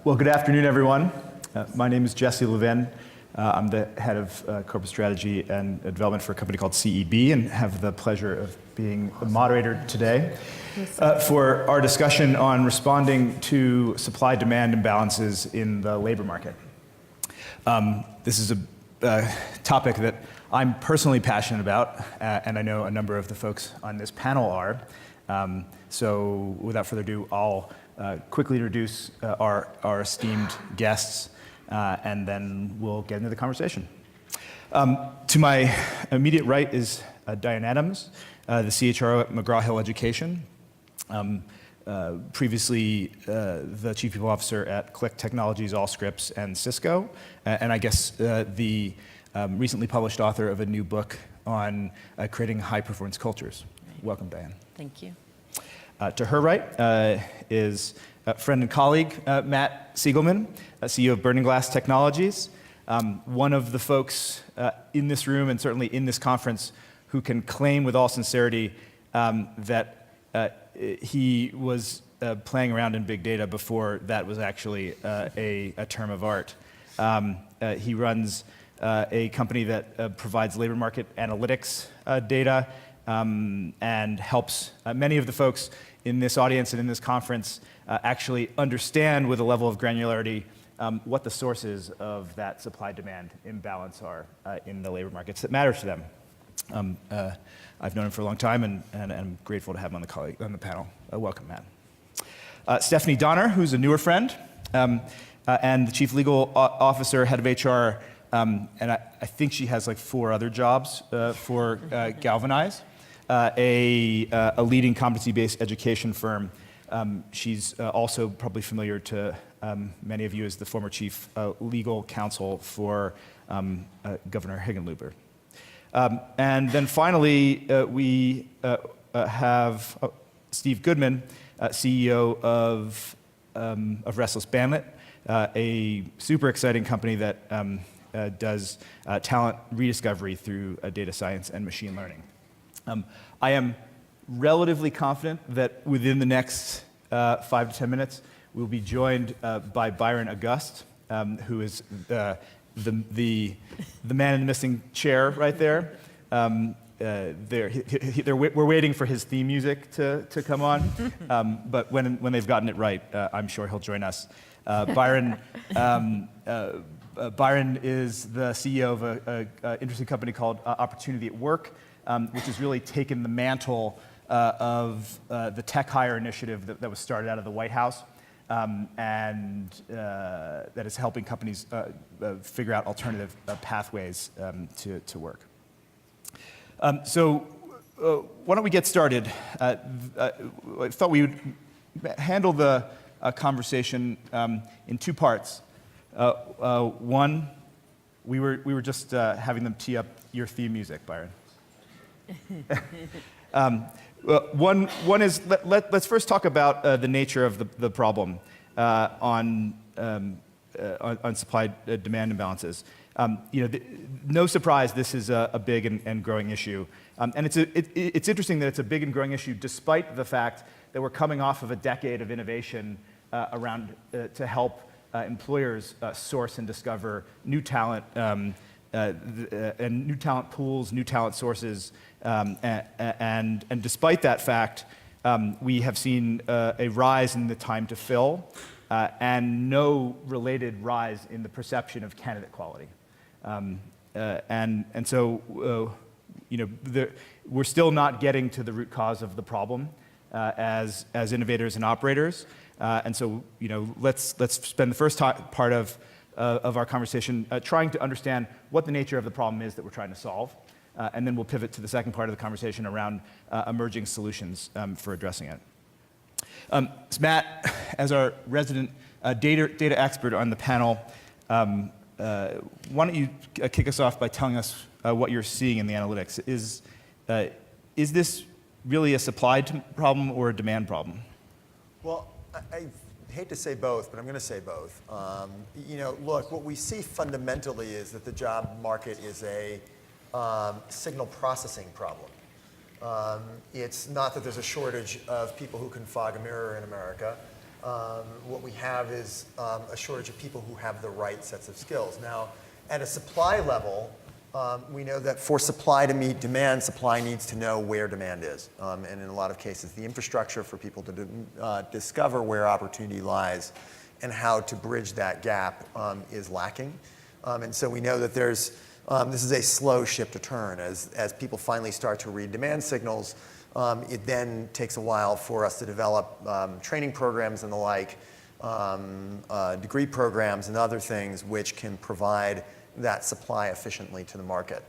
Well, good afternoon, everyone. My name is Jesse Levin. I'm the head of corporate strategy and development for a company called CEB, and have the pleasure of being the moderator today for our discussion on responding to supply-demand imbalances in the labor market. This is a topic that I'm personally passionate about, and I know a number of the folks on this panel are. So without further ado, I'll quickly introduce our esteemed guests, and then we'll get into the conversation. To my immediate right is Diane Adams, the CHRO at McGraw-Hill Education. Previously the Chief People Officer at Click Technologies, Allscripts, and Cisco. And I guess the recently published author of a new book on creating high-performance cultures. Right. Welcome, Diane. Thank you. To her right is friend and colleague Matt Sigelman, CEO of Burning Glass Technologies. One of the folks in this room and certainly in this conference who can claim with all sincerity that he was playing around in big data before that was actually a term of art. He runs a company that provides labor market analytics data and helps many of the folks in this audience and in this conference actually understand with a level of granularity what the sources of that supply-demand imbalance are in the labor markets that matter to them. I've known him for a long time, and I'm grateful to have him on the panel. Welcome, Matt. Stephanie Donner, who's a newer friend, and the Chief Legal Officer, Head of HR, and I think she has like 4 other jobs for Galvanize, a leading competency-based education firm. She's also probably familiar to many of you as the former Chief Legal Counsel for Governor Hickenlooper. And then finally, we have Steve Goodman, CEO of Restless, Bandit, a super exciting company that does talent rediscovery through data science and machine learning. I am relatively confident that within the next 5 to 10 minutes, we'll be joined by Byron Auguste, who is the man in the missing chair right there. We're waiting for his theme music to come on, but when they've gotten it right, I'm sure he'll join us. Byron is the CEO of an interesting company called Opportunity at Work, which has really taken the mantle of the TechHire initiative that was started out of the White House, and that is helping companies figure out alternative pathways to work. So why don't we get started? I thought we would handle the conversation in 2 parts. One, we were just having them tee up your theme music, Byron. One is let's first talk about the nature of the problem on supply-demand imbalances. No surprise, this is a big and growing issue, and it's interesting that it's a big and growing issue despite the fact that we're coming off of a decade of innovation around to help employers source and discover new talent and new talent pools, new talent sources, and despite that fact, we have seen a rise in the time to fill and no related rise in the perception of candidate quality. And so we're still not getting to the root cause of the problem as innovators and operators. And so let's spend the first part of our conversation trying to understand what the nature of the problem is that we're trying to solve, and then we'll pivot to the second part of the conversation around emerging solutions for addressing it. So Matt, as our resident data expert on the panel, why don't you kick us off by telling us what you're seeing in the analytics? Is this really a supply problem or a demand problem? Well, I hate to say both, but I'm going to say both. Look, what we see fundamentally is that the job market is a signal processing problem. It's not that there's a shortage of people who can fog a mirror in America. What we have is a shortage of people who have the right sets of skills. Now, at a supply level, we know that for supply to meet demand, supply needs to know where demand is. And in a lot of cases, the infrastructure for people to discover where opportunity lies and how to bridge that gap is lacking. And so we know that this is a slow ship to turn. As people finally start to read demand signals, it then takes a while for us to develop training programs and the like, degree programs and other things which can provide that supply efficiently to the market.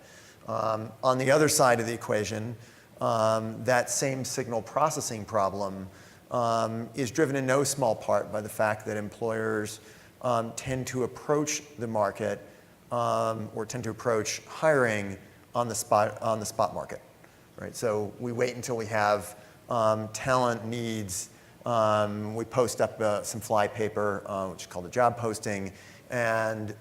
On the other side of the equation, that same signal processing problem is driven in no small part by the fact that employers tend to approach the market or tend to approach hiring on the spot market. Right? So we wait until we have talent needs. We post up some fly paper, which is called a job posting, and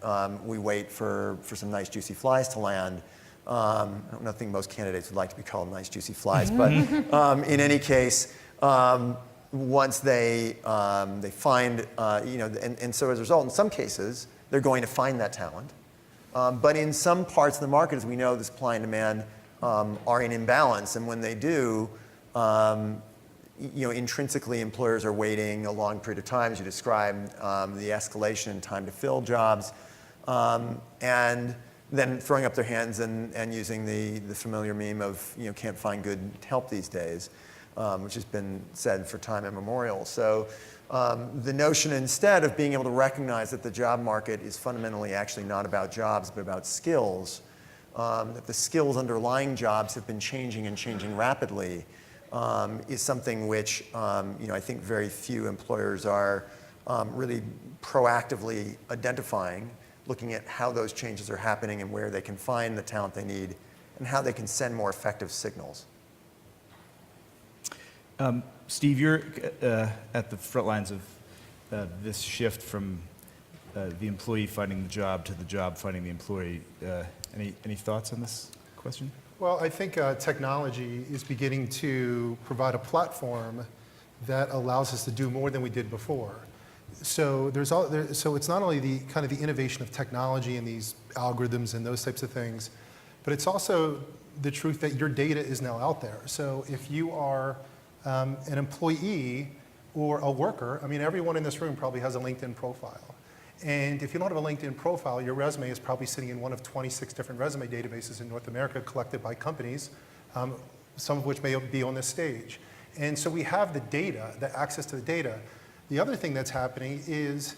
we wait for some nice juicy flies to land. I don't think most candidates would like to be called nice juicy flies, but in any case, once they find, and so as a result, in some cases, they're going to find that talent. But in some parts of the market, as we know, the supply and demand are in imbalance, and when they do, intrinsically employers are waiting a long period of time, as you described, the escalation in time to fill jobs, and then throwing up their hands and using the familiar meme of can't find good help these days, which has been said for time immemorial. So the notion instead of being able to recognize that the job market is fundamentally actually not about jobs but about skills, that the skills underlying jobs have been changing and changing rapidly, is something which I think very few employers are really proactively identifying, looking at how those changes are happening and where they can find the talent they need and how they can send more effective signals. Steve, you're at the front lines of this shift from the employee finding the job to the job finding the employee. Any thoughts on this question? Well, I think technology is beginning to provide a platform that allows us to do more than we did before. So so it's not only the kind of the innovation of technology and these algorithms and those types of things, but it's also the truth that your data is now out there. So if you are an employee or a worker, I mean, everyone in this room probably has a LinkedIn profile. And if you don't have a LinkedIn profile, your resume is probably sitting in one of 26 different resume databases in North America collected by companies, some of which may be on this stage. And so we have the data, the access to the data. The other thing that's happening is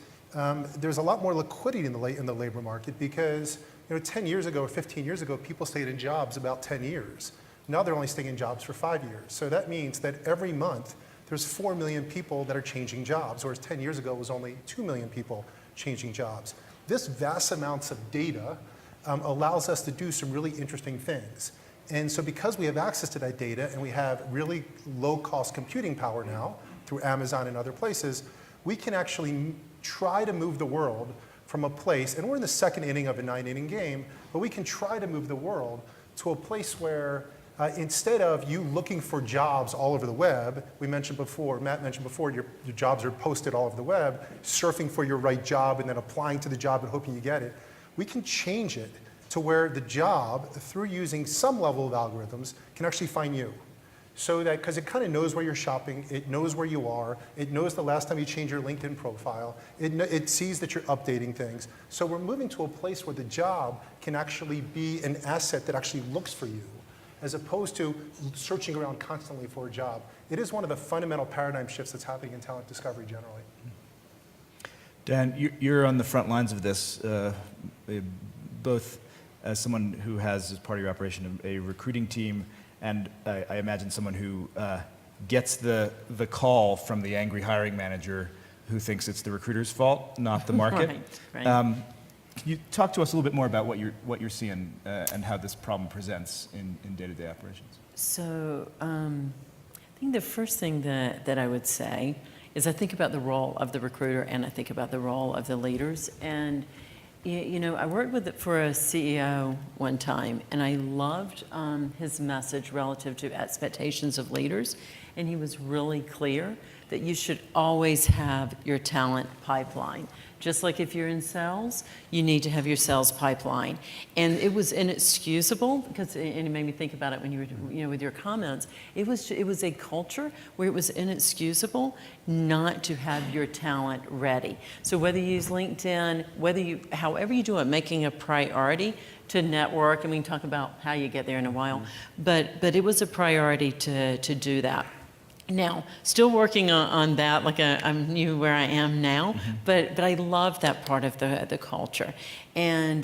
there's a lot more liquidity in the labor market because 10 years ago or 15 years ago, people stayed in jobs about 10 years. Now they're only staying in jobs for 5 years. So that means that every month, there's 4 million people that are changing jobs, whereas 10 years ago, it was only 2 million people changing jobs. This vast amounts of data allows us to do some really interesting things. And so because we have access to that data and we have really low-cost computing power now through Amazon and other places, we can actually try to move the world from a place, and we're in the second inning of a 9-inning game, but we can try to move the world to a place where instead of you looking for jobs all over the web, Matt mentioned before, your jobs are posted all over the web, surfing for your right job and then applying to the job and hoping you get it. We can change it to where the job, through using some level of algorithms, can actually find you. So that, because it kind of knows where you're shopping, it knows where you are, it knows the last time you changed your LinkedIn profile, it sees that you're updating things. So we're moving to a place where the job can actually be an asset that actually looks for you, as opposed to searching around constantly for a job. It is one of the fundamental paradigm shifts that's happening in talent discovery generally. Dan, you're on the front lines of this, both as someone who has, as part of your operation, a recruiting team, and I imagine someone who gets the call from the angry hiring manager who thinks it's the recruiter's fault, not the market. Right. Can you talk to us a little bit more about what you're seeing and how this problem presents in day-to-day operations? So I think the first thing that I would say is I think about the role of the recruiter and I think about the role of the leaders. And I worked for a CEO one time, and I loved his message relative to expectations of leaders. and he was really clear that you should always have your talent pipeline. Just like if you're in sales, you need to have your sales pipeline. And it was inexcusable, because, and it made me think about it when you were, with your comments, it was a culture where it was inexcusable not to have your talent ready. So whether you use LinkedIn, however you do it, making a priority to network, and we can talk about how you get there in a while, but it was a priority to do that. Now, still working on that, like I'm new where I am now, but I love that part of the culture. And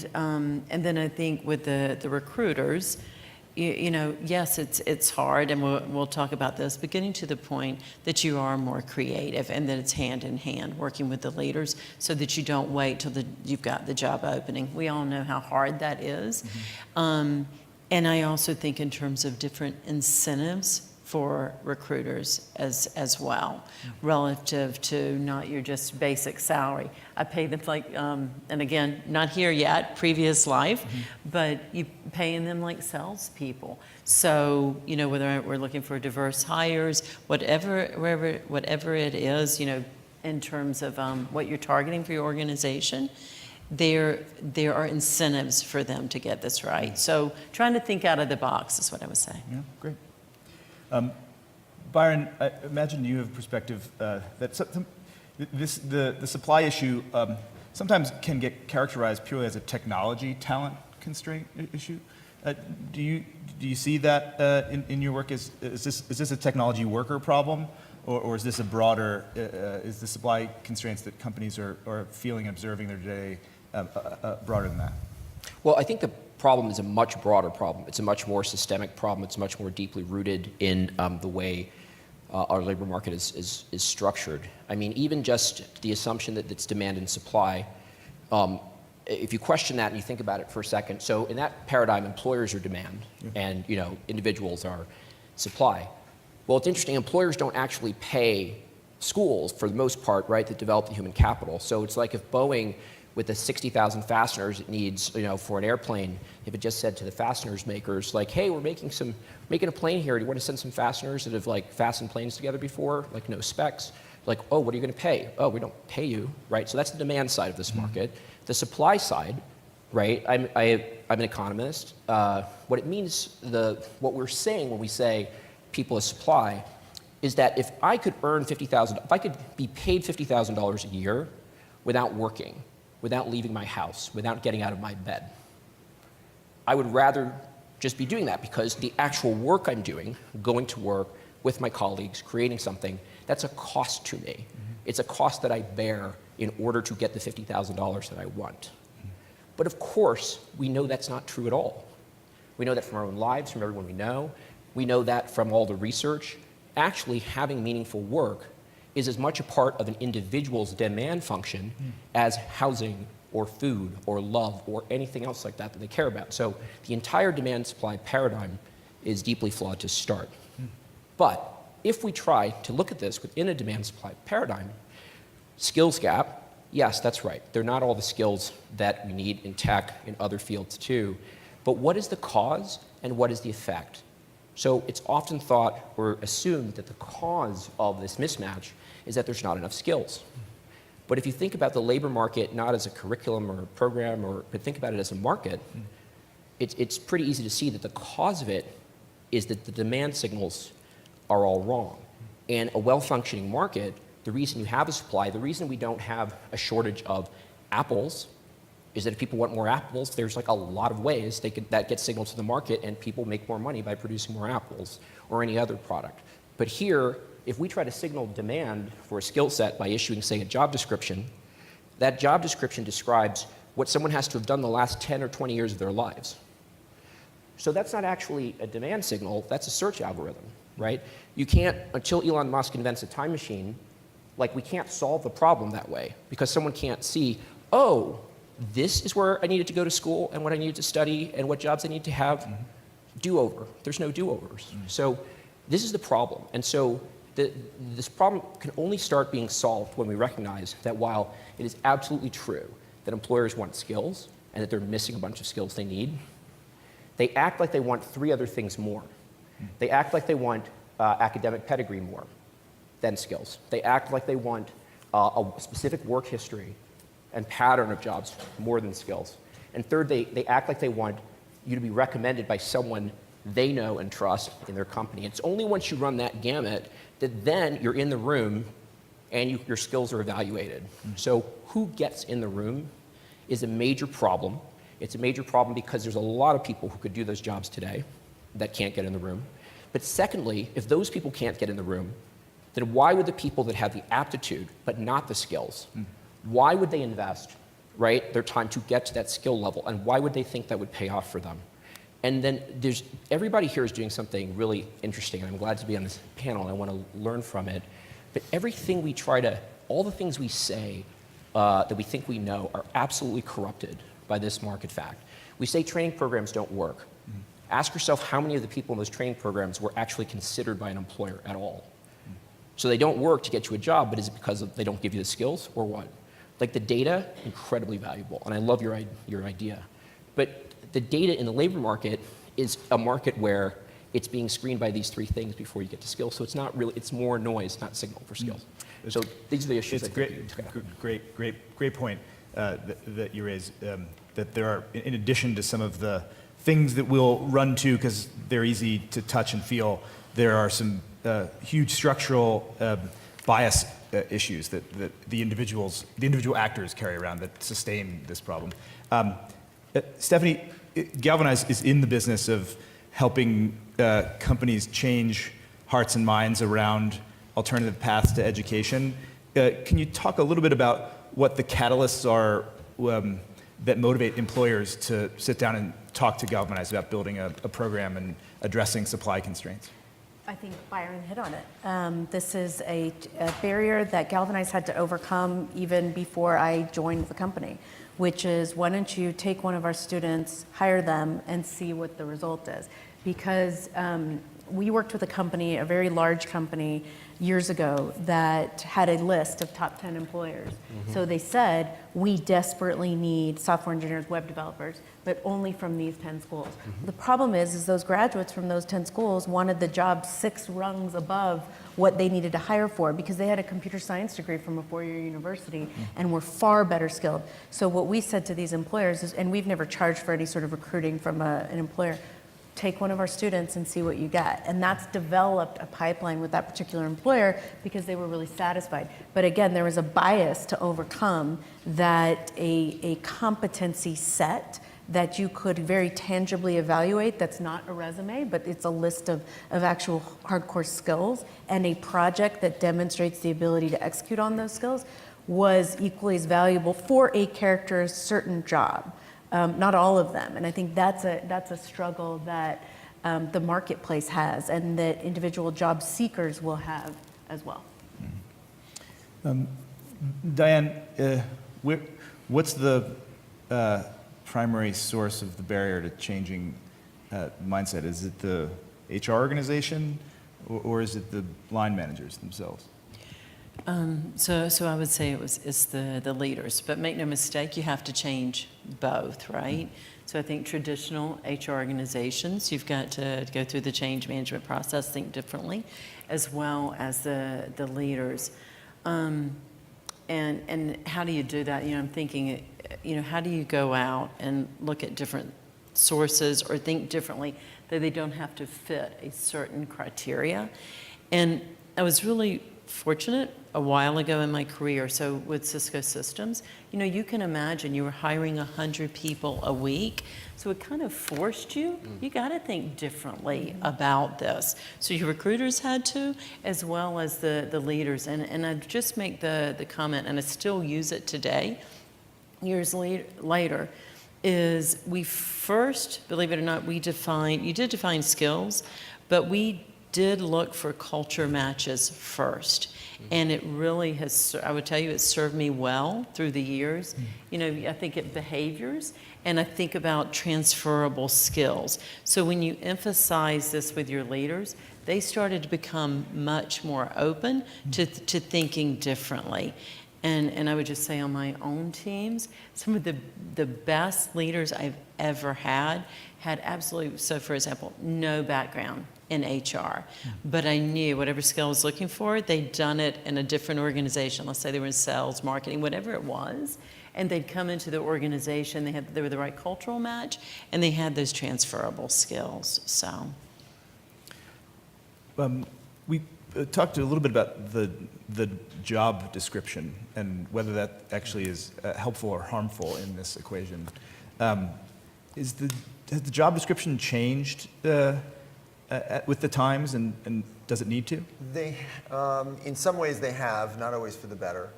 then I think with the recruiters, yes, it's hard, and we'll talk about this, but getting to the point that you are more creative and that it's hand in hand working with the leaders so that you don't wait till you've got the job opening. We all know how hard that is. And I also think in terms of different incentives for recruiters as well, relative to not your just basic salary. I pay them like, and again, not here yet, previous life, but you paying them like salespeople. So, whether we're looking for diverse hires, whatever it is, in terms of what you're targeting for your organization, there are incentives for them to get this right. So trying to think out of the box is what I would say. Yeah, great. Byron, I imagine you have a perspective that the supply issue sometimes can get characterized purely as a technology talent constraint issue. Do you see that in your work? Is this a technology worker problem, or is this a broader? Is the supply constraints that companies are feeling and observing their day broader than that? Well, I think the problem is a much broader problem. It's a much more systemic problem. It's much more deeply rooted in the way our labor market is structured. I mean, even just the assumption that it's demand and supply, if you question that and you think about it for a second, so in that paradigm, employers are demand and individuals are supply. Well, it's interesting, employers don't actually pay schools for the most part, right, that develop the human capital. So it's like if Boeing, with the 60,000 fasteners it needs, for an airplane, if it just said to the fasteners makers, like, hey, we're making a plane here. Do you want to send some fasteners that have fastened planes together before, no specs? Like, oh, what are you going to pay? Oh, we don't pay you, right? So that's the demand side of this market. The supply side, right? I'm an economist. What it means, what we're saying when we say people as supply, is that if I could earn if I could be paid $50,000 a year without working, without leaving my house, without getting out of my bed, I would rather just be doing that, because the actual work I'm doing, going to work with my colleagues, creating something, that's a cost to me. It's a cost that I bear in order to get the $50,000 that I want. But of course, we know that's not true at all. We know that from our own lives, from everyone we know. We know that from all the research. Actually, having meaningful work is as much a part of an individual's demand function as housing or food or love or anything else like that they care about. So the entire demand-supply paradigm is deeply flawed to start. But if we try to look at this within a demand-supply paradigm, skills gap, yes, that's right. They're not all the skills that we need in tech, in other fields too. But what is the cause and what is the effect? So it's often thought or assumed that the cause of this mismatch is that there's not enough skills. But if you think about the labor market not as a curriculum or a program, but think about it as a market, it's pretty easy to see that the cause of it is that the demand signals are all wrong. And a well-functioning market, the reason you have a supply, the reason we don't have a shortage of apples is that if people want more apples, there's a lot of ways that gets signaled to the market, and people make more money by producing more apples or any other product. But here, if we try to signal demand for a skill set by issuing, say, a job description, that job description describes what someone has to have done the last 10 or 20 years of their lives. So that's not actually a demand signal, that's a search algorithm, right? You can't, until Elon Musk invents a time machine, we can't solve the problem that way, because someone can't see, oh, this is where I needed to go to school and what I needed to study and what jobs I need to have. Do-over. There's no do-overs. So this is the problem. And so this problem can only start being solved when we recognize that while it is absolutely true that employers want skills and that they're missing a bunch of skills they need, they act like they want 3 other things more. They act like they want academic pedigree more than skills. They act like they want a specific work history and pattern of jobs more than skills. And third, they act like they want you to be recommended by someone they know and trust in their company. It's only once you run that gamut that then you're in the room and your skills are evaluated. So who gets in the room is a major problem. It's a major problem because there's a lot of people who could do those jobs today that can't get in the room. But secondly, if those people can't get in the room, then why would the people that have the aptitude but not the skills, why would they invest, right, their time to get to that skill level, and why would they think that would pay off for them? And then everybody here is doing something really interesting, and I'm glad to be on this panel, and I want to learn from it. But everything we all the things we say that we think we know are absolutely corrupted by this market fact. We say training programs don't work. Ask yourself how many of the people in those training programs were actually considered by an employer at all. So they don't work to get you a job, but is it because they don't give you the skills or what? Like the data, incredibly valuable, and I love your idea. But the data in the labor market is a market where it's being screened by these three things before you get to skills. So it's not really, it's more noise, not signal for skills. So these are the issues. It's great point that you raise. That there are, in addition to some of the things that we'll run to because they're easy to touch and feel, there are some huge structural bias issues that the individual actors carry around that sustain this problem. Stephanie, Galvanize is in the business of helping companies change hearts and minds around alternative paths to education. Can you talk a little bit about what the catalysts are that motivate employers to sit down and talk to Galvanize about building a program and addressing supply constraints? I think Byron hit on it. This is a barrier that Galvanize had to overcome even before I joined the company, which is, why don't you take one of our students, hire them, and see what the result is? Because we worked with a company, a very large company, years ago that had a list of top 10 employers. So they said, we desperately need software engineers, web developers, but only from these 10 schools. The problem is those graduates from those 10 schools wanted the job 6 rungs above what they needed to hire for because they had a computer science degree from a 4-year university and were far better skilled. So what we said to these employers is, and we've never charged for any sort of recruiting from an employer, take one of our students and see what you get. And that's developed a pipeline with that particular employer because they were really satisfied. But again, there was a bias to overcome that a competency set that you could very tangibly evaluate, that's not a resume, but it's a list of actual hardcore skills, and a project that demonstrates the ability to execute on those skills was equally as valuable for a character's certain job. Not all of them, and I think that's a struggle that the marketplace has, and that individual job seekers will have as well. Diane, what's the primary source of the barrier to changing mindset? Is it the HR organization, or is it the line managers themselves? So I would say it's the leaders, but make no mistake, you have to change both, right? So I think traditional HR organizations, you've got to go through the change management process, think differently, as well as the leaders. And how do you do that? You know, I'm thinking, you know, how do you go out and look at different sources or think differently that they don't have to fit a certain criteria? And I was really fortunate a while ago in my career, so with Cisco Systems, you know, you can imagine you were hiring 100 people a week, so it kind of forced you, you got to think differently about this. So your recruiters had to, as well as the leaders, and I just make the comment, and I still use it today, years later, is we first, believe it or not, you did define skills, but we did look for culture matches first. And it really has, I would tell you, it served me well through the years. You know, I think it behaviors, and I think about transferable skills. So when you emphasize this with your leaders, they started to become much more open to thinking differently. And I would just say on my own teams, some of the best leaders I've ever had absolutely, so for example, no background in HR. But I knew whatever skill I was looking for, they'd done it in a different organization. Let's say they were in sales, marketing, whatever it was. And they'd come into the organization, they were the right cultural match, and they had those transferable skills, so. We talked a little bit about the job description and whether that actually is helpful or harmful in this equation. Has the job description changed with the times, and does it need to? They, in some ways they have, not always for the better,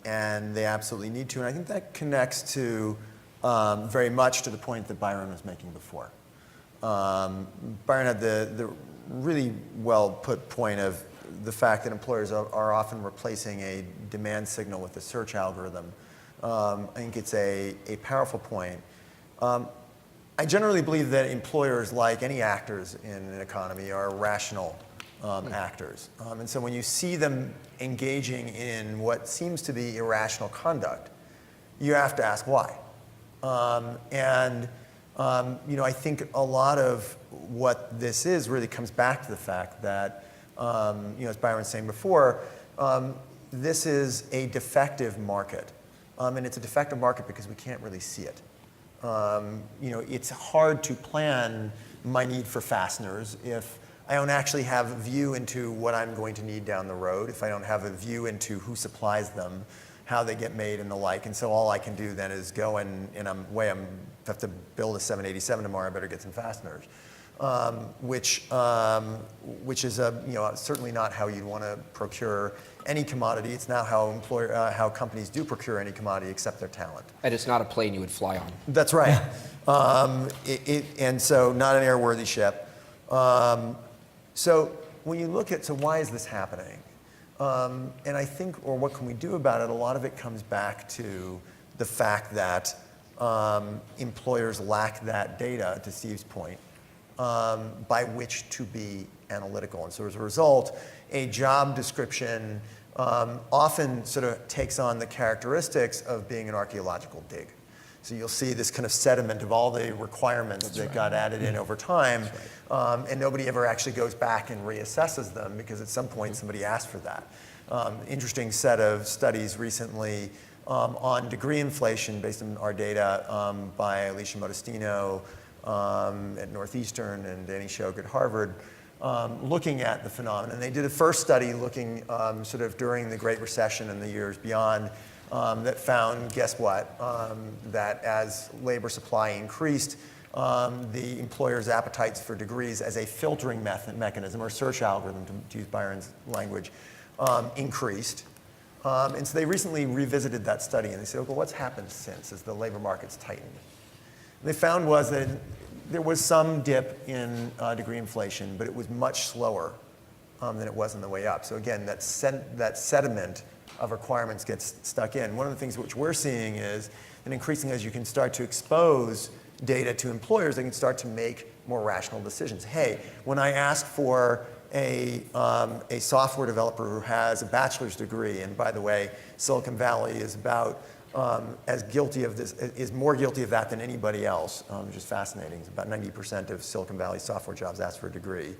and they absolutely need to. And I think that connects to very much to the point that Byron was making before. Byron had the really well put point of the fact that employers are often replacing a demand signal with a search algorithm. I think it's a powerful point. I generally believe that employers, like any actors in an economy, are rational actors. And so when you see them engaging in what seems to be irrational conduct, you have to ask why. I think a lot of what this is really comes back to the fact that, as Byron was saying before, this is a defective market. And it's a defective market because we can't really see it. It's hard to plan my need for fasteners if I don't actually have a view into what I'm going to need down the road, if I don't have a view into who supplies them, how they get made and the like. And so all I can do then is go and have to build a 787 tomorrow, I better get some fasteners. Which is certainly not how you'd want to procure any commodity. It's not how companies do procure any commodity except their talent. And it's not a plane you would fly on. That's right. And so not an airworthy ship. So when you look at, so why is this happening? And I think, or what can we do about it, a lot of it comes back to the fact that employers lack that data, to Steve's point, by which to be analytical. And so as a result, a job description often sort of takes on the characteristics of being an archaeological dig. So you'll see this kind of sediment of all the requirements that got added in over time, and nobody ever actually goes back and reassesses them because at some point somebody asked for that. Interesting set of studies recently on degree inflation based on our data by Alicia Modestino at Northeastern and Danny Shog at Harvard, looking at the phenomenon. They did a first study looking sort of during the Great Recession and the years beyond that found, guess what, that as labor supply increased, the employers' appetites for degrees as a filtering mechanism or search algorithm, to use Byron's language, increased. And so they recently revisited that study and they said, well, what's happened since as the labor market's tightened? And they found was that there was some dip in degree inflation, but it was much slower than it was on the way up. So again, that sediment of requirements gets stuck in. One of the things which we're seeing is that increasingly as you can start to expose data to employers, they can start to make more rational decisions. Hey, when I ask for a software developer who has a bachelor's degree, and by the way, Silicon Valley is about as guilty of this, is more guilty of that than anybody else, which is fascinating. It's about 90% of Silicon Valley software jobs ask for a degree.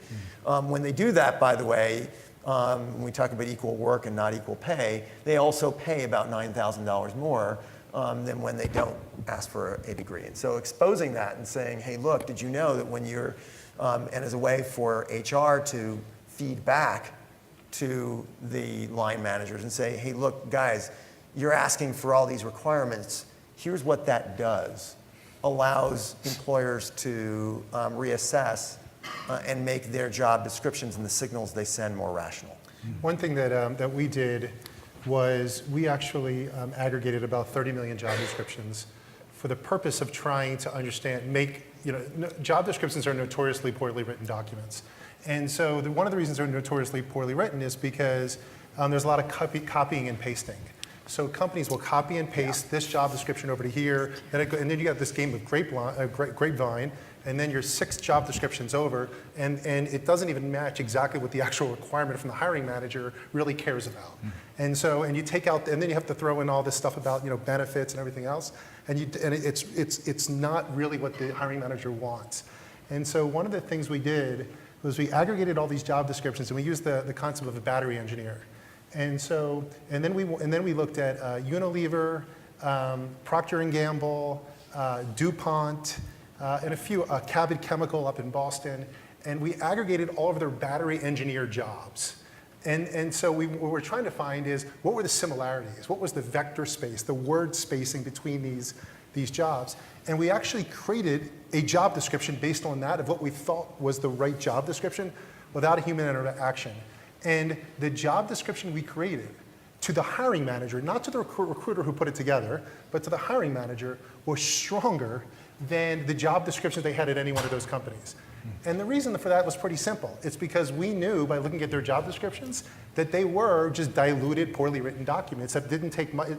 When they do that, by the way, when we talk about equal work and not equal pay, they also pay about $9,000 more than when they don't ask for a degree. And so exposing that and saying, hey, look, did you know that when you're, and as a way for HR to feed back to the line managers and say, hey, look, guys, you're asking for all these requirements. Here's what that does. Allows employers to reassess and make their job descriptions and the signals they send more rational. One thing that we did was we actually aggregated about 30 million job descriptions for the purpose of trying to understand, job descriptions are notoriously poorly written documents. And so one of the reasons they're notoriously poorly written is because there's a lot of copying and pasting. So companies will copy and paste this job description over to here, and then you got this game of grapevine, and then you're 6 job descriptions over, and it doesn't even match exactly what the actual requirement from the hiring manager really cares about. And so, and you take out, and then you have to throw in all this stuff about benefits and everything else, and it's not really what the hiring manager wants. And so one of the things we did was we aggregated all these job descriptions, and we used the concept of a battery engineer. And then we looked at Unilever, Procter & Gamble, DuPont, and a few, Cabot Chemical up in Boston, and we aggregated all of their battery engineer jobs. And so what we're trying to find is, what were the similarities? What was the vector space, the word spacing between these jobs? And we actually created a job description based on that, of what we thought was the right job description without a human interaction. And the job description we created to the hiring manager, not to the recruiter who put it together, but to the hiring manager, was stronger than the job descriptions they had at any one of those companies. And the reason for that was pretty simple. It's because we knew by looking at their job descriptions that they were just diluted, poorly written documents that didn't take much.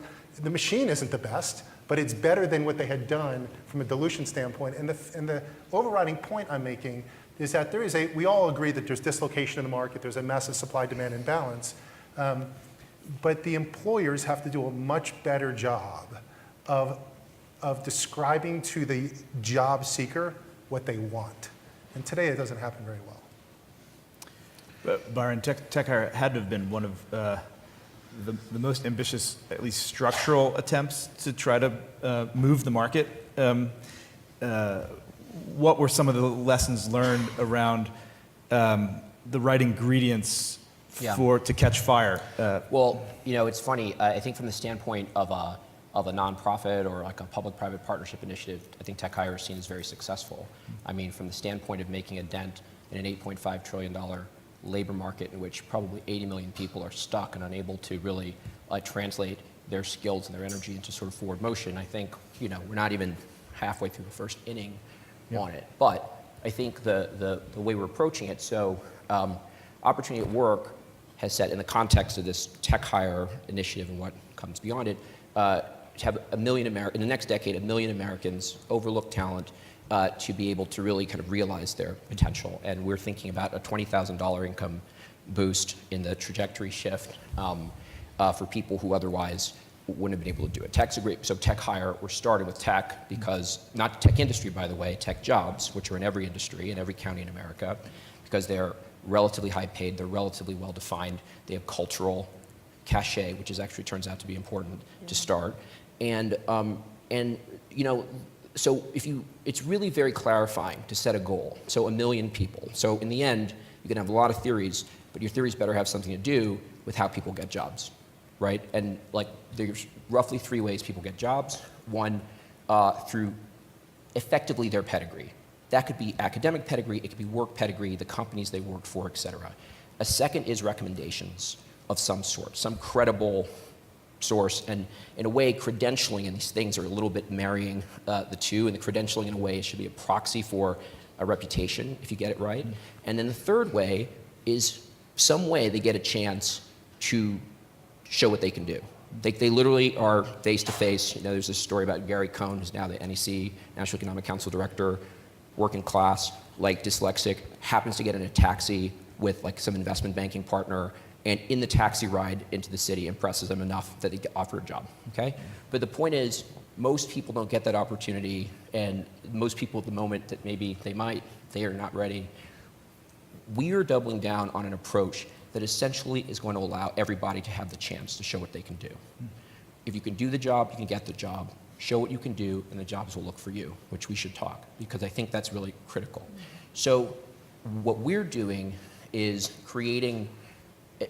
The machine isn't the best, but it's better than what they had done from a dilution standpoint. And the overriding point I'm making is that we all agree that there's dislocation in the market, there's a massive supply-demand imbalance, but the employers have to do a much better job of describing to the job seeker what they want. And today it doesn't happen very well. But Byron, TechHire had to have been one of the most ambitious, at least structural attempts to try to move the market. What were some of the lessons learned around the right ingredients to catch fire? Well, it's funny. I think from the standpoint of a nonprofit or like a public-private partnership initiative, I think TechHire is seen as very successful. I mean, from the standpoint of making a dent in an $8.5 trillion labor market in which probably 80 million people are stuck and unable to really translate their skills and their energy into sort of forward motion, I think, we're not even halfway through the first inning on it. But I think the way we're approaching it, so Opportunity at Work has set, in the context of this TechHire initiative and what comes beyond it, to have in the next decade, 1 million Americans, overlooked talent, to be able to really kind of realize their potential. And we're thinking about a $20,000 income boost in the trajectory shift for people who otherwise wouldn't have been able to do it. Tech's a great, so TechHire, we're starting with tech because, not tech industry by the way, tech jobs, which are in every industry, in every county in America, because they're relatively high paid, they're relatively well defined, they have cultural cachet, which actually turns out to be important to start. And so it's really very clarifying to set a goal. So 1 million people. So in the end, you can have a lot of theories, but your theories better have something to do with how people get jobs, right? And there's roughly 3 ways people get jobs. One, through effectively their pedigree. That could be academic pedigree, it could be work pedigree, the companies they worked for, et cetera. A second is recommendations of some sort, some credible source, and in a way, credentialing and these things are a little bit marrying the two, and the credentialing in a way should be a proxy for a reputation, if you get it right. And then the third way is some way they get a chance to show what they can do. They literally are face-to-face. There's this story about Gary Cohn, who's now the NEC, National Economic Council Director, working class, dyslexic, happens to get in a taxi with some investment banking partner, and in the taxi ride into the city impresses them enough that they get offered a job, okay? But the point is, most people don't get that opportunity, and most people at the moment that maybe they are not ready. We are doubling down on an approach that essentially is going to allow everybody to have the chance to show what they can do. If you can do the job, you can get the job. Show what you can do, and the jobs will look for you, which we should talk, because I think that's really critical. So what we're doing is creating.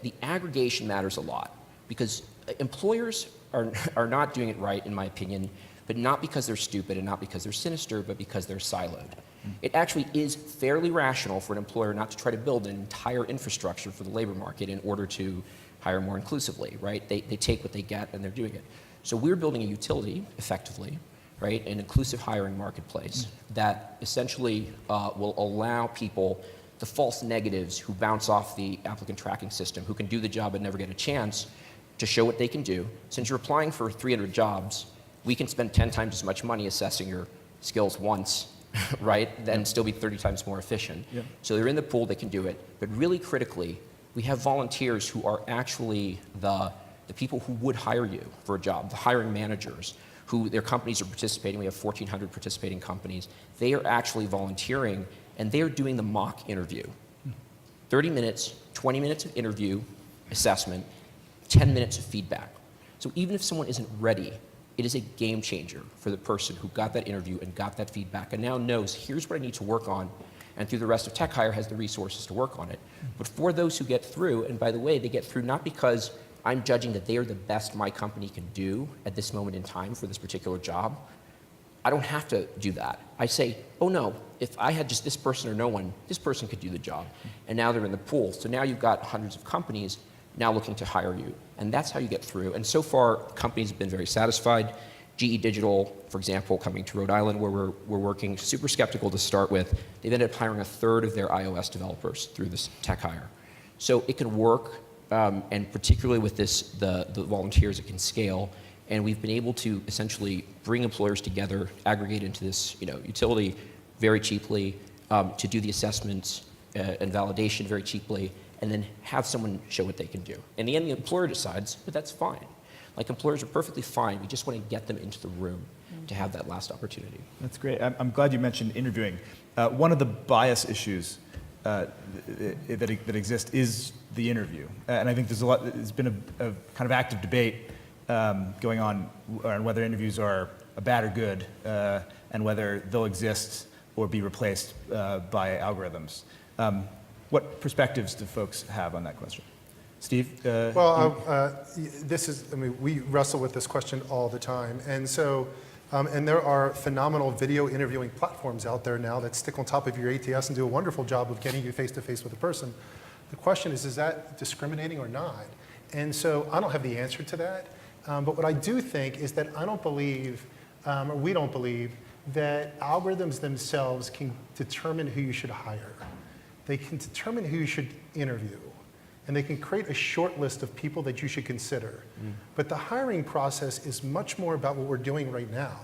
The aggregation matters a lot because employers are not doing it right, in my opinion, but not because they're stupid and not because they're sinister, but because they're siloed. It actually is fairly rational for an employer not to try to build an entire infrastructure for the labor market in order to hire more inclusively, right? They take what they get and they're doing it. So we're building a utility, effectively, right, an inclusive hiring marketplace that essentially will allow people, the false negatives who bounce off the applicant tracking system, who can do the job and never get a chance, to show what they can do. Since you're applying for 300 jobs, we can spend 10 times as much money assessing your skills once, right, then still be 30 times more efficient. Yeah. So they're in the pool, they can do it. But really critically, we have volunteers who are actually the people who would hire you for a job, the hiring managers, who their companies are participating. We have 1,400 participating companies. They are actually volunteering and they're doing the mock interview. 30 minutes, 20 minutes of interview, assessment, 10 minutes of feedback. So even if someone isn't ready, it is a game changer for the person who got that interview and got that feedback and now knows, here's what I need to work on, and through the rest of TechHire has the resources to work on it. But for those who get through, and by the way, they get through not because I'm judging that they are the best my company can do at this moment in time for this particular job. I don't have to do that. I say, oh no, if I had just this person or no one, this person could do the job. And now they're in the pool. So now you've got hundreds of companies now looking to hire you. And that's how you get through. And so far, companies have been very satisfied. GE Digital, for example, coming to Rhode Island, where we're working, super skeptical to start with. They've ended up hiring a third of their iOS developers through this TechHire. So it can work, and particularly with this, the volunteers, it can scale. And we've been able to essentially bring employers together, aggregate into this utility very cheaply, to do the assessments and validation very cheaply, and then have someone show what they can do. In the end, the employer decides, but that's fine. Like, employers are perfectly fine. We just want to get them into the room to have that last opportunity. That's great. I'm glad you mentioned interviewing. One of the bias issues that exist is the interview. And I think there's been a kind of active debate going on whether interviews are bad or good, and whether they'll exist or be replaced by algorithms. What perspectives do folks have on that question? Steve? We wrestle with this question all the time. And so, and there are phenomenal video interviewing platforms out there now that stick on top of your ATS and do a wonderful job of getting you face-to-face with a person. The question is that discriminating or not? And so I don't have the answer to that. But what I do think is that I don't believe, or we don't believe, that algorithms themselves can determine who you should hire. They can determine who you should interview. And they can create a short list of people that you should consider. But the hiring process is much more about what we're doing right now,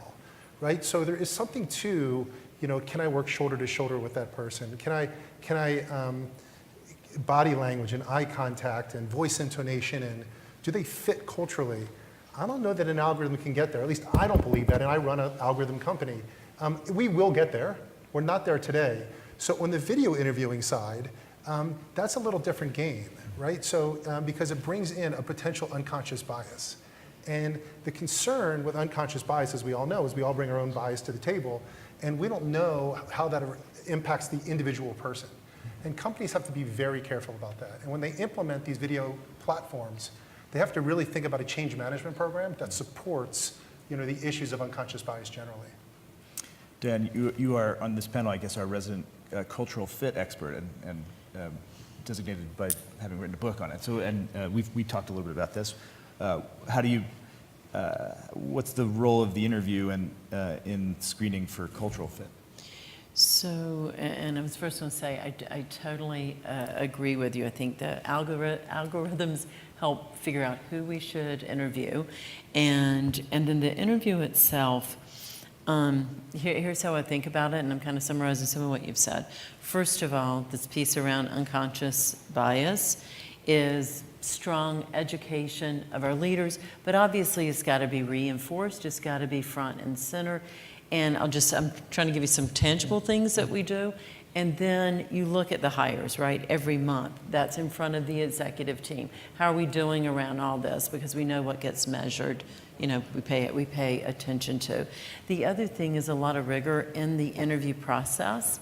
right? So there is something to, can I work shoulder to shoulder with that person? Can I body language and eye contact and voice intonation, and do they fit culturally? I don't know that an algorithm can get there. At least I don't believe that, and I run an algorithm company. We will get there. We're not there today. So on the video interviewing side, that's a little different game, right? So because it brings in a potential unconscious bias. And the concern with unconscious bias, as we all know, is we all bring our own bias to the table, and we don't know how that impacts the individual person. And companies have to be very careful about that. And when they implement these video platforms, they have to really think about a change management program that supports the issues of unconscious bias generally. Dan, you are on this panel, I guess, our resident cultural fit expert, and designated by having written a book on it. So, and we talked a little bit about this. How do you? What's the role of the interview in screening for cultural fit? So, and I was first going to say, I totally agree with you. I think the algorithms help figure out who we should interview, and then the interview itself. Here's how I think about it, and I'm kind of summarizing some of what you've said. First of all, this piece around unconscious bias is strong education of our leaders, but obviously it's got to be reinforced. It's got to be front and center. And I'm trying to give you some tangible things that we do. And then you look at the hires, right, every month. That's in front of the executive team. How are we doing around all this? Because we know what gets measured, we pay attention to. The other thing is a lot of rigor in the interview process.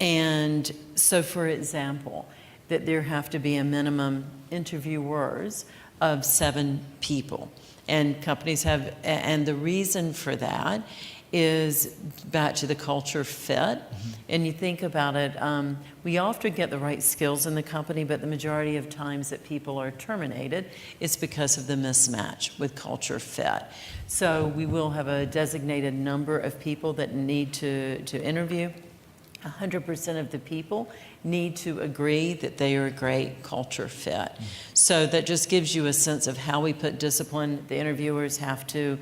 And so, for example, that there have to be a minimum interviewers of 7 people. And companies have, and the reason for that is back to the culture fit. And you think about it, we often get the right skills in the company, but the majority of times that people are terminated, it's because of the mismatch with culture fit. So we will have a designated number of people that need to interview. 100% of the people need to agree that they are a great culture fit. So that just gives you a sense of how we put discipline. The interviewers have to,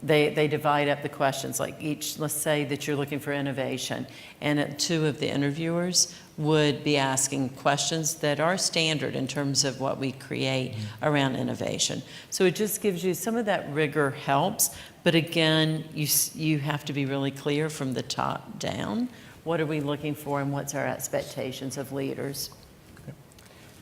they divide up the questions, like let's say that you're looking for innovation, and 2 of the interviewers would be asking questions that are standard in terms of what we create around innovation. So it just gives you, some of that rigor helps, but again, you have to be really clear from the top down what are we looking for and what's our expectations of leaders.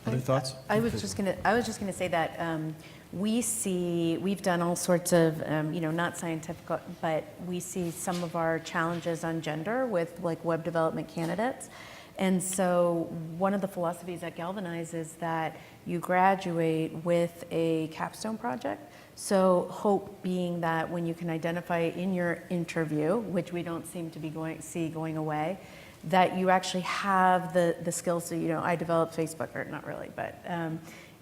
Other thoughts? I was just gonna say that we've done all sorts of, not scientific, but we see some of our challenges on gender with like web development candidates. And so one of the philosophies at Galvanize is that you graduate with a capstone project. So hope being that when you can identify in your interview, which we don't seem to be going away, that you actually have the skills to, I developed Facebook, or not really, but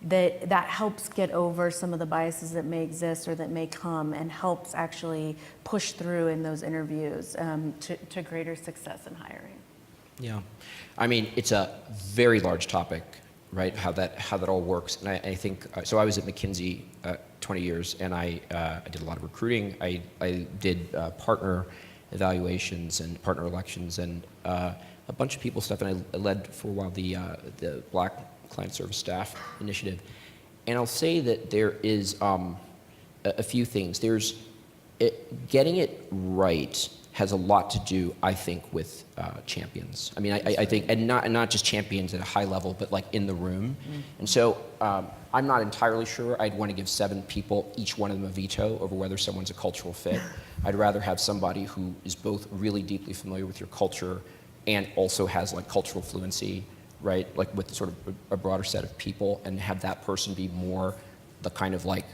that helps get over some of the biases that may exist or that may come, and helps actually push through in those interviews to greater success in hiring. Yeah, I mean, it's a very large topic, right? How that all works, and I think so. I was at McKinsey 20 years, and I did a lot of recruiting. I did partner evaluations and partner elections and a bunch of people stuff, and I led for a while the Black Client Service Staff Initiative. And I'll say that there is a few things. Getting it right has a lot to do, I think, with champions. I mean, I think, and not just champions at a high level, but like in the room. Mm-hmm. And so I'm not entirely sure I'd want to give 7 people, each one of them a veto over whether someone's a cultural fit. I'd rather have somebody who is both really deeply familiar with your culture and also has like cultural fluency, right? Like with sort of a broader set of people, and have that person be more the kind of like,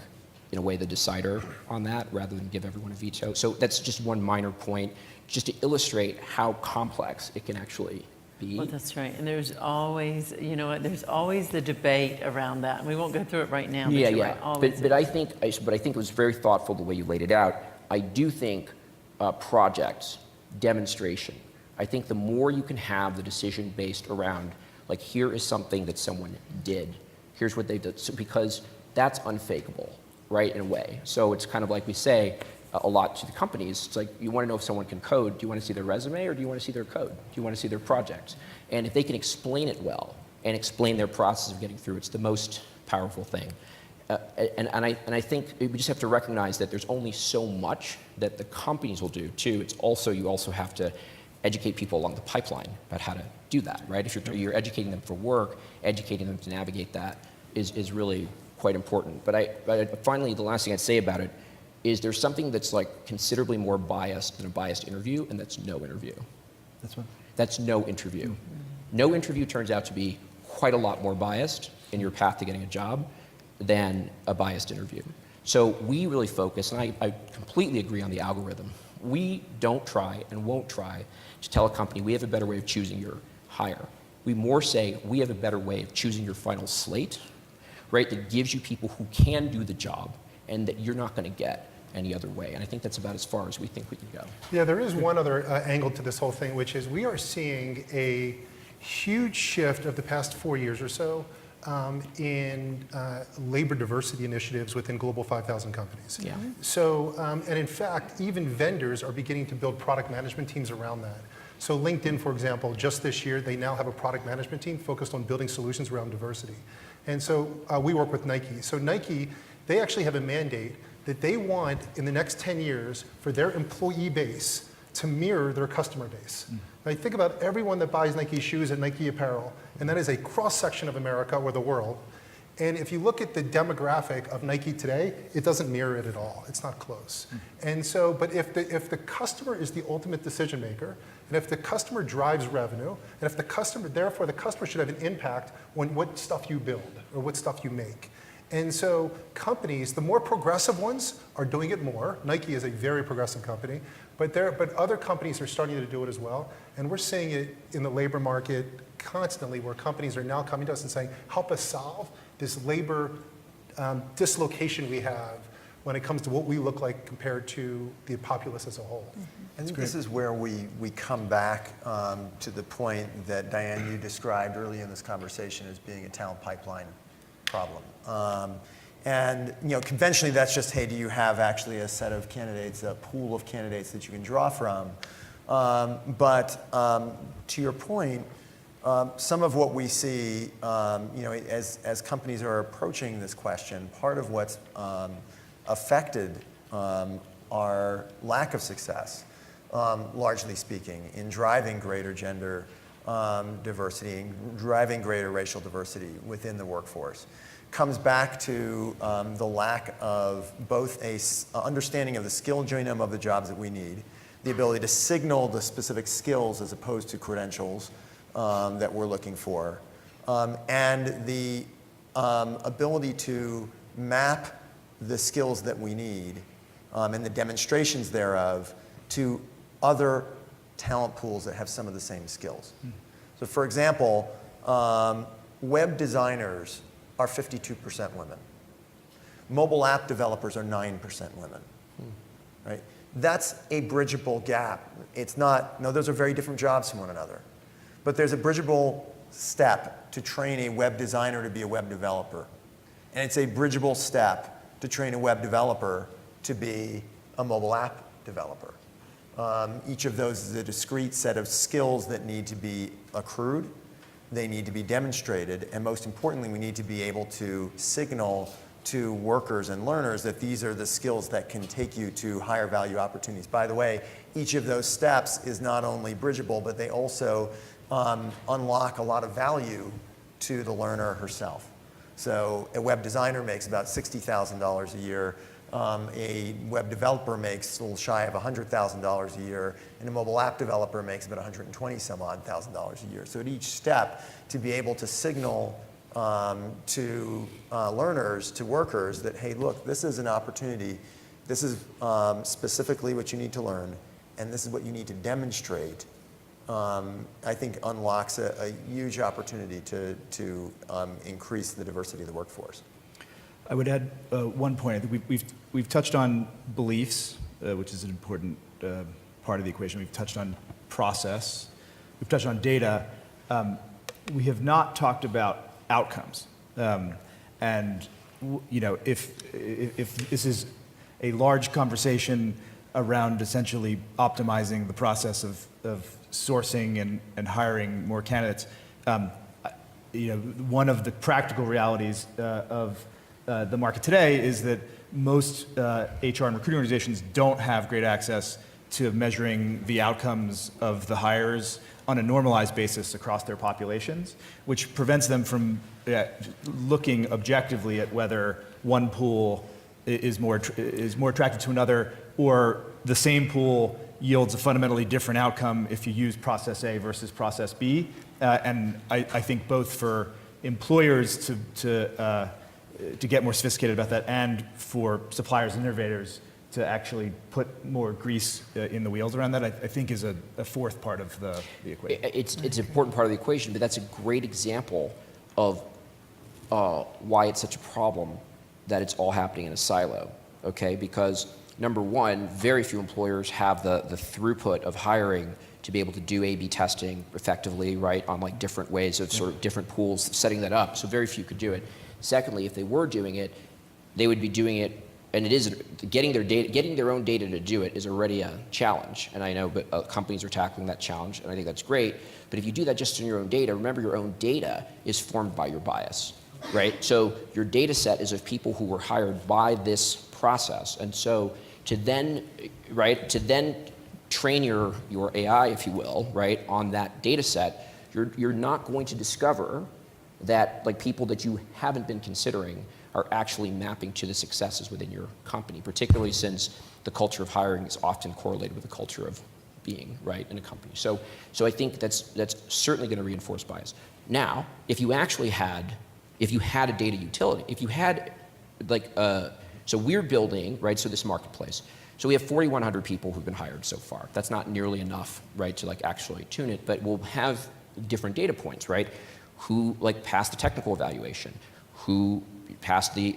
in a way, the decider on that, rather than give everyone a veto. So that's just one minor point, just to illustrate how complex it can actually be. Well, that's right. And there's always, there's always the debate around that. And we won't go through it right now. But you're right, always. But I think it was very thoughtful the way you laid it out. I do think projects, demonstration, I think the more you can have the decision based around, like, here is something that someone did, here's what they did, so, because that's unfakeable, right, in a way. So it's kind of like we say a lot to the companies, it's like, you want to know if someone can code, do you want to see their resume or do you want to see their code? Do you want to see their project? And if they can explain it well and explain their process of getting through, it's the most powerful thing. And I think we just have to recognize that there's only so much that the companies will do too. It's also, you also have to educate people along the pipeline about how to do that, right? If you're educating them for work, educating them to navigate that is really quite important. But finally, the last thing I'd say about it is there's something that's like considerably more biased than a biased interview, and that's no interview. That's what? That's no interview. Mm-hmm. No interview turns out to be quite a lot more biased in your path to getting a job than a biased interview. So we really focus, and I completely agree on the algorithm. We don't try and won't try to tell a company we have a better way of choosing your hire. We more say we have a better way of choosing your final slate, right, that gives you people who can do the job and that you're not going to get any other way. And I think that's about as far as we think we can go. Yeah, there is one other angle to this whole thing, which is we are seeing a huge shift of the past 4 years or so in labor diversity initiatives within Global 5,000 companies. Yeah. So, and in fact, even vendors are beginning to build product management teams around that. So LinkedIn, for example, just this year, they now have a product management team focused on building solutions around diversity. And so we work with Nike. So Nike, they actually have a mandate that they want, in the next 10 years, for their employee base to mirror their customer base. Right? Think about everyone that buys Nike shoes and Nike apparel, and that is a cross-section of America or the world. And if you look at the demographic of Nike today, it doesn't mirror it at all. It's not close. And so, but if the customer is the ultimate decision maker, and if the customer drives revenue, and if the customer, therefore the customer should have an impact on what stuff you build or what stuff you make. And so companies, the more progressive ones are doing it more. Nike is a very progressive company, but other companies are starting to do it as well. And we're seeing it in the labor market constantly, where companies are now coming to us and saying, help us solve this labor dislocation we have when it comes to what we look like compared to the populace as a whole. I think this is where we come back to the point that, Diane, you described early in this conversation as being a talent pipeline problem. And conventionally that's just, hey, do you have actually a set of candidates, a pool of candidates that you can draw from? But to your point, some of what we see, as companies are approaching this question, part of what's affected our lack of success largely speaking, in driving greater gender diversity, and driving greater racial diversity within the workforce, comes back to the lack of both a understanding of the skill genome of the jobs that we need, the ability to signal the specific skills as opposed to credentials that we're looking for, and the ability to map the skills that we need and the demonstrations thereof to other talent pools that have some of the same skills. So for example, web designers are 52% women. Mobile app developers are 9% women, right? That's a bridgeable gap. It's not, no, those are very different jobs from one another. But there's a bridgeable step to train a web designer to be a web developer. And it's a bridgeable step to train a web developer to be a mobile app developer. Each of those is a discrete set of skills that need to be accrued, they need to be demonstrated, and most importantly, we need to be able to signal to workers and learners that these are the skills that can take you to higher value opportunities. By the way, each of those steps is not only bridgeable, but they also unlock a lot of value to the learner herself. So a web designer makes about $60,000 a year. A web developer makes a little shy of $100,000 a year, and a mobile app developer makes about $120,000 a year. So at each step, to be able to signal to learners, to workers, that, hey, look, this is an opportunity. This is specifically what you need to learn, and this is what you need to demonstrate, I think unlocks a huge opportunity to increase the diversity of the workforce. I would add one point. I think we've touched on beliefs, which is an important part of the equation. We've touched on process. We've touched on data. We have not talked about outcomes. And you know, if this is a large conversation around essentially optimizing the process of sourcing and hiring more candidates, you know, one of the practical realities of the market today is that most HR and recruiting organizations don't have great access to measuring the outcomes of the hires on a normalized basis across their populations, which prevents them from looking objectively at whether one pool is more attractive to another, or the same pool yields a fundamentally different outcome if you use process A versus process B. And I think both for employers to get more sophisticated about that, and for suppliers and innovators to actually put more grease in the wheels around that, I think is a fourth part of the equation. It's an important part of the equation, but that's a great example of why it's such a problem that it's all happening in a silo, okay? Because number one, very few employers have the throughput of hiring to be able to do A/B testing effectively, right, on like different ways of sort of different pools, setting that up, so very few could do it. Secondly, if they were doing it, they would be doing it, and it is getting their own data to do it is already a challenge. And I know, but companies are tackling that challenge, and I think that's great. But if you do that just in your own data, remember your own data is formed by your bias, right? So your data set is of people who were hired by this process, and so to then train your AI, if you will, right, on that data set, you're not going to discover that like people that you haven't been considering are actually mapping to the successes within your company, particularly since the culture of hiring is often correlated with the culture of being, right, in a company. So I think that's certainly going to reinforce bias. Now, if you had a data utility, if you had like, so we're building, right, so this marketplace. So we have 4,100 people who've been hired so far. That's not nearly enough, right, to like actually tune it, but we'll have different data points, right? Who like passed the technical evaluation, who passed the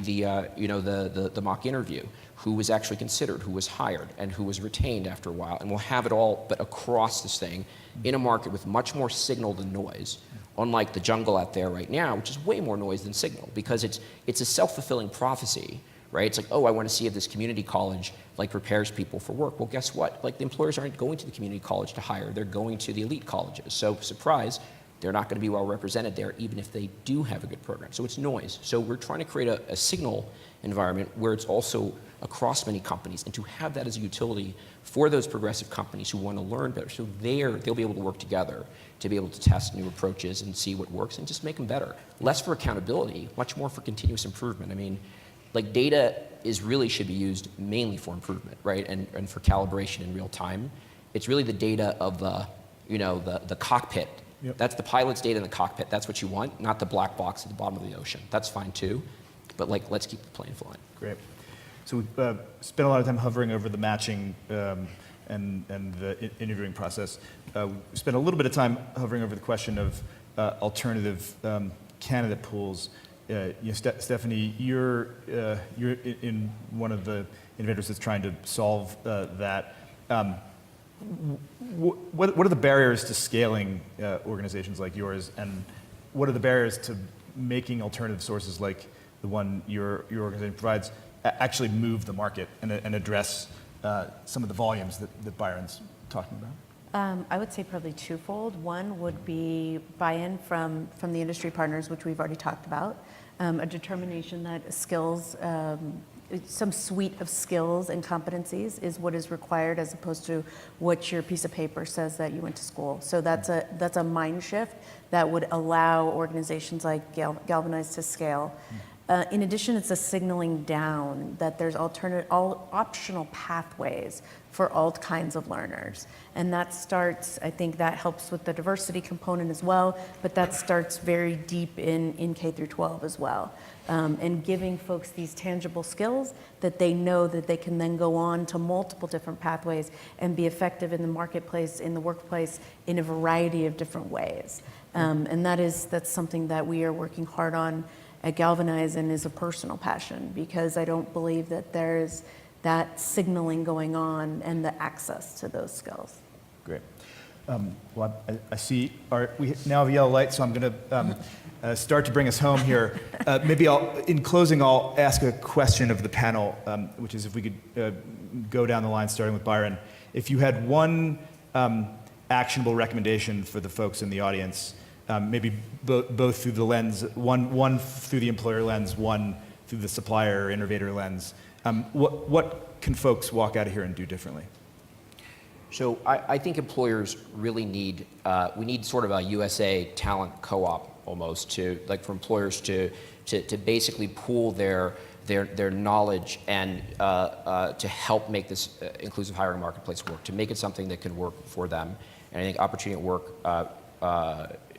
mock interview, who was actually considered, who was hired, and who was retained after a while. And we'll have it all, but across this thing, in a market with much more signal than noise, unlike the jungle out there right now, which is way more noise than signal, because it's a self-fulfilling prophecy, right? It's like, oh, I want to see if this community college like prepares people for work. Well, guess what? Like the employers aren't going to the community college to hire; they're going to the elite colleges. So, surprise. they're not going to be well represented there, even if they do have a good program. So it's noise. So we're trying to create a signal environment where it's also across many companies, and to have that as a utility for those progressive companies who want to learn better. So they'll be able to work together to be able to test new approaches and see what works and just make them better. Less for accountability, much more for continuous improvement. I mean, like data should be used mainly for improvement, right? And for calibration in real time. It's really the data of the cockpit. Yep. That's the pilot's data in the cockpit. That's what you want, not the black box at the bottom of the ocean. That's fine too, but like, let's keep the plane flying. Great. So we've spent a lot of time hovering over the matching and the interviewing process. We spent a little bit of time hovering over the question of alternative candidate pools. Stephanie, you're in one of the innovators that's trying to solve that. What are the barriers to scaling organizations like yours, and what are the barriers to making alternative sources like the one your organization provides actually move the market and address some of the volumes that Byron's talking about? I would say probably twofold. One would be buy-in from the industry partners, which we've already talked about, a determination that skills, some suite of skills and competencies is what is required as opposed to what your piece of paper says that you went to school. So that's a mind shift that would allow organizations like Galvanize to scale. In addition, it's a signaling down that there's all optional pathways for all kinds of learners. And that starts, I think that helps with the diversity component as well, but that starts very deep in K through 12 as well. And giving folks these tangible skills that they know that they can then go on to multiple different pathways and be effective in the marketplace, in the workplace, in a variety of different ways. And that's something that we are working hard on at Galvanize and is a personal passion, because I don't believe that there's that signaling going on and the access to those skills. Great. Well, I see we now have a yellow light, so I'm going to start to bring us home here. Maybe in closing, I'll ask a question of the panel, which is if we could go down the line, starting with Byron. If you had one actionable recommendation for the folks in the audience, maybe both through the lens, one through the employer lens, one through the supplier or innovator lens, what can folks walk out of here and do differently? So I think employers really need, we need sort of a USA talent co-op almost for employers to basically pool their knowledge and to help make this inclusive hiring marketplace work, to make it something that can work for them. And I think Opportunity at Work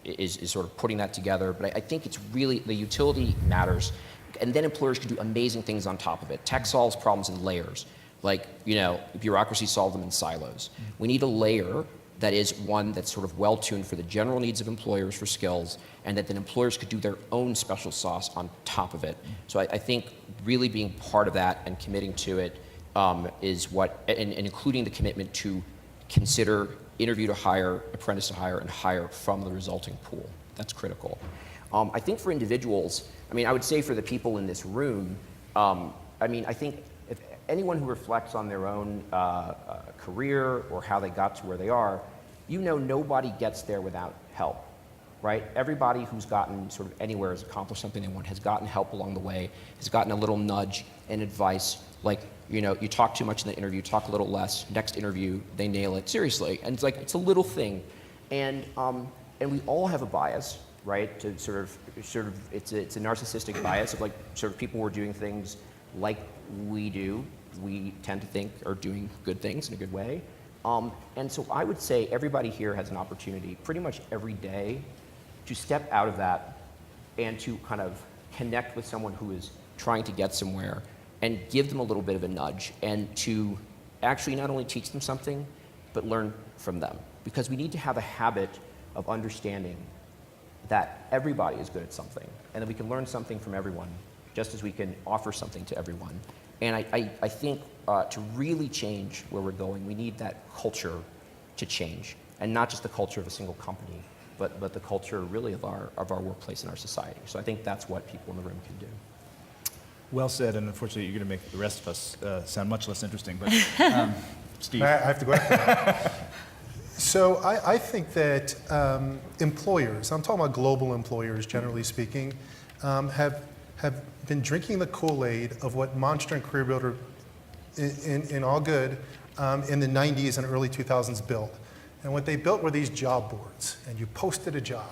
is sort of putting that together. But I think it's really, the utility matters. And then employers can do amazing things on top of it. Tech solves problems in layers. Bureaucracy solves them in silos. We need a layer that is one that's sort of well-tuned for the general needs of employers for skills, and that then employers could do their own special sauce on top of it. So I think really being part of that and committing to it is what, and including the commitment to consider interview to hire, apprentice to hire, and hire from the resulting pool. That's critical. I think for individuals, I would say for the people in this room, I think if anyone who reflects on their own career or how they got to where they are, nobody gets there without help, right? Everybody who's gotten sort of anywhere has accomplished something they want, has gotten help along the way, has gotten a little nudge and advice, you talk too much in the interview, talk a little less, next interview, they nail it, seriously. And it's a little thing. And we all have a bias, right? To sort of it's a narcissistic bias of sort of people who are doing things like we do, we tend to think are doing good things in a good way. And so I would say everybody here has an opportunity pretty much every day to step out of that and to kind of connect with someone who is trying to get somewhere and give them a little bit of a nudge, and to actually not only teach them something, but learn from them. Because we need to have a habit of understanding that everybody is good at something, and that we can learn something from everyone, just as we can offer something to everyone. And I think to really change where we're going, we need that culture to change, and not just the culture of a single company, but the culture really of our workplace and our society. So I think that's what people in the room can do. Well said, and unfortunately, you're going to make the rest of us sound much less interesting. But Steve, I have to go after that. So I think that employers, I'm talking about global employers generally speaking, have been drinking the Kool-Aid of what Monster and Career Builder in all good in the 90s and early 2000s built. And what they built were these job boards, and you posted a job.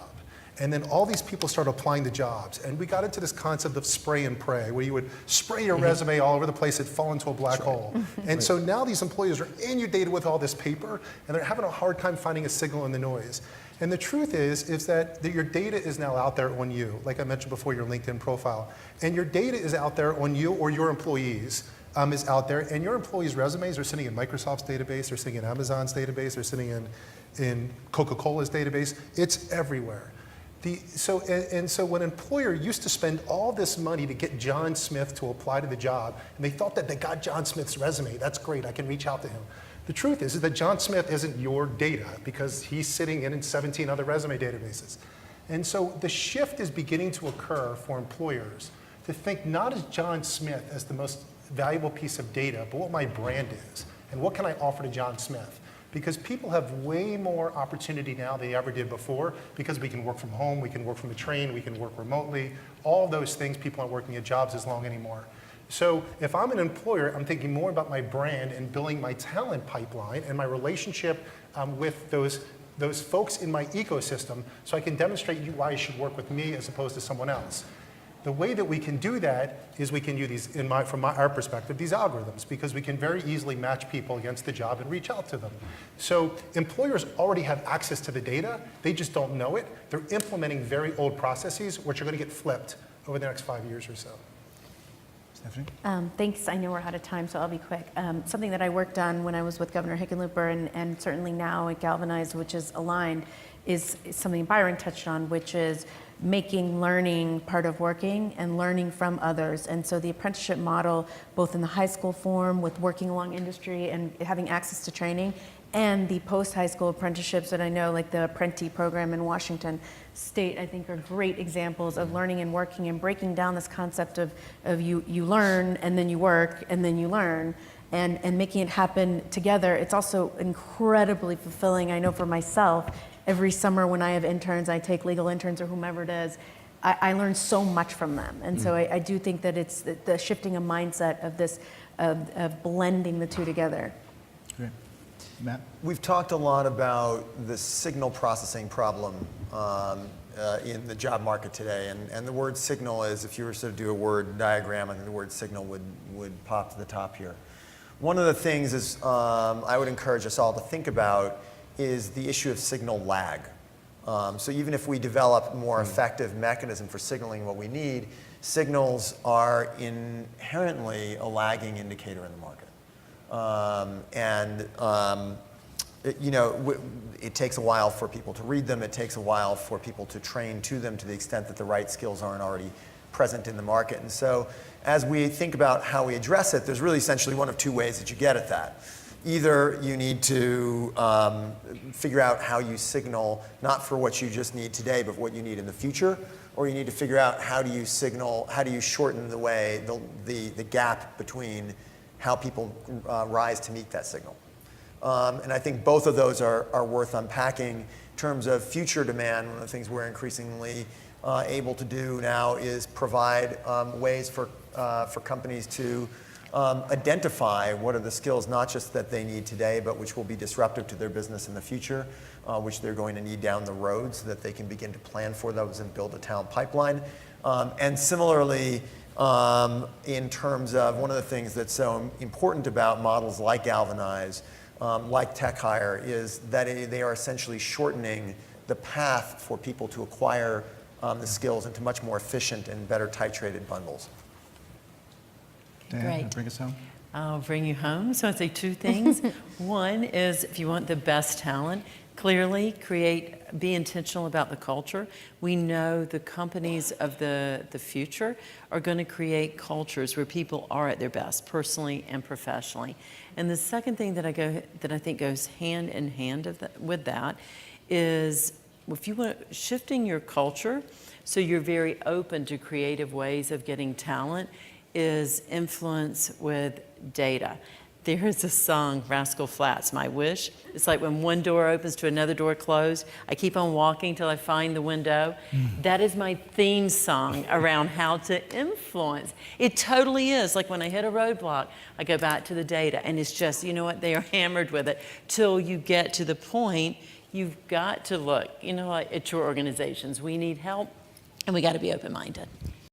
And then all these people started applying to jobs. And we got into this concept of spray and pray, where you would spray your resume all over the place, it'd fall into a black hole. And so now these employers are inundated with all this paper, and they're having a hard time finding a signal in the noise. And the truth is that your data is now out there on you, like I mentioned before, your LinkedIn profile. And your data is out there on you or your employees. Is out there, and your employees' resumes are sitting in Microsoft's database, they're sitting in Amazon's database, they're sitting in Coca-Cola's database. It's everywhere. So when an employer used to spend all this money to get John Smith to apply to the job, and they thought that they got John Smith's resume, that's great, I can reach out to him. The truth is that John Smith isn't your data because he's sitting in 17 other resume databases. And so the shift is beginning to occur for employers to think not as John Smith as the most valuable piece of data, but what my brand is, and what can I offer to John Smith? Because people have way more opportunity now than they ever did before, because we can work from home, we can work from the train, we can work remotely, all those things, people aren't working at jobs as long anymore. So if I'm an employer, I'm thinking more about my brand and building my talent pipeline and my relationship with those folks in my ecosystem, so I can demonstrate you why you should work with me as opposed to someone else. The way that we can do that is we can use these, from our perspective, these algorithms, because we can very easily match people against the job and reach out to them. So employers already have access to the data, they just don't know it. They're implementing very old processes, which are going to get flipped over the next 5 years or so. Stephanie? Thanks. I know we're out of time, so I'll be quick. Something that I worked on when I was with Governor Hickenlooper and certainly now at Galvanize, which is aligned, is something Byron touched on, which is making learning part of working and learning from others. And so the apprenticeship model, both in the high school form with working along industry and having access to training, and the post-high school apprenticeships that I know, like the Apprenti program in Washington State, I think are great examples of learning and working and breaking down this concept of you learn and then you work and then you learn, and making it happen together. It's also incredibly fulfilling. I know for myself, every summer when I have interns, I take legal interns or whomever it is, I learn so much from them. And so I do think that it's the shifting a mindset of this, of blending the two together. Great. Matt? We've talked a lot about the signal processing problem in the job market today. And the word signal is, if you were to do a word diagram, I think the word signal would pop to the top here. One of the things is I would encourage us all to think about is the issue of signal lag. So even if we develop more effective mechanism for signaling what we need, signals are inherently a lagging indicator in the market. It takes a while for people to read them. It takes a while for people to train to them to the extent that the right skills aren't already present in the market. And so as we think about how we address it, there's really essentially one of two ways that you get at that. Either you need to figure out how you signal, not for what you just need today, but what you need in the future, or you need to figure out how do you signal, how do you shorten the gap between how people rise to meet that signal. And I think both of those are worth unpacking. In terms of future demand, one of the things we're increasingly able to do now is provide ways for companies to identify what are the skills, not just that they need today, but which will be disruptive to their business in the future, which they're going to need down the road so that they can begin to plan for those and build a talent pipeline. And similarly, in terms of one of the things that's so important about models like Galvanize, like TechHire, is that they are essentially shortening the path for people to acquire the skills into much more efficient and better titrated bundles. Diane, Great. bring us home. I'll bring you home. So I'd say two things. One is, if you want the best talent, clearly be intentional about the culture. We know the companies of the future are going to create cultures where people are at their best, personally and professionally. And the second thing that I think goes hand in hand with that is, if you want shifting your culture so you're very open to creative ways of getting talent, is influence with data. There is a song, Rascal Flatts, My Wish. It's like when one door opens to another door closed, I keep on walking till I find the window. That is my theme song around how to influence. It totally is. Like when I hit a roadblock, I go back to the data, and it's just, you know what, they are hammered with it till you get to the point you've got to look, you know, like at your organizations. We need help, and we got to be open-minded.